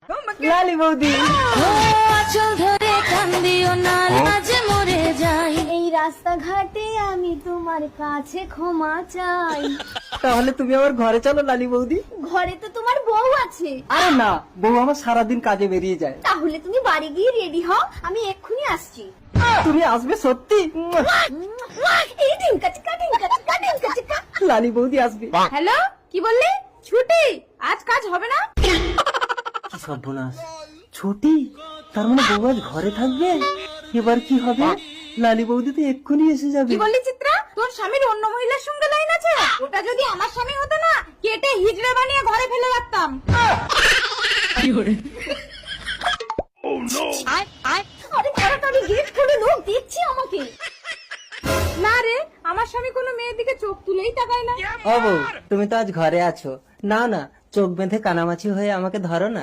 লালি বৌদি। আঁচল ধরে কান্দিও না, লাজে মরে যাই। এই রাস্তাঘাটে আমি তোমার কাছে ক্ষমা চাই। তাহলে তুমি আমার ঘরে চলো লালি বৌদি। ঘরে তো তোমার বউ আছে। আরে না, বউ আমার সারাদিন কাজে বেরিয়ে যায়। তাহলে তুমি বাড়ি গিয়ে রেডি হও, আমি এক্ষুনি আসছি। তুমি আসবে সত্যি? এই ঢিঙ্কা চিকা ঢিঙ্কা চিকা ঢিঙ্কা চিকা। লালি বৌদি আসবে। হ্যালো, কি বললি? ছুটি? আজ কাজ হবে না? কি সর্বনাশ, ছুটি? তার মানে বউ আজ ঘরে থাকবে? এবার কি হবে? লালি বৌদি তো এক্ষুনি এসে যাবে। কি বললি চিত্রা? তোর স্বামীর অন্য মহিলার সঙ্গে লাইন আছে? ওটা যদি আমার স্বামী হতো না, কেটে হিজড়ে বানিয়ে ঘরে ফেলে রাখতাম। আরে তাড়াতাড়ি গেট খুলে, লোক দেখছি আমাকে। না রে, আমার স্বামী কোনো মেয়ের দিকে চোখ তুলেই তাকায় না। ও বউ, তুমি তো আজ ঘরে আছো। না না, চোখ বেঁধে কানামাছি হয়ে আমাকে ধরো না।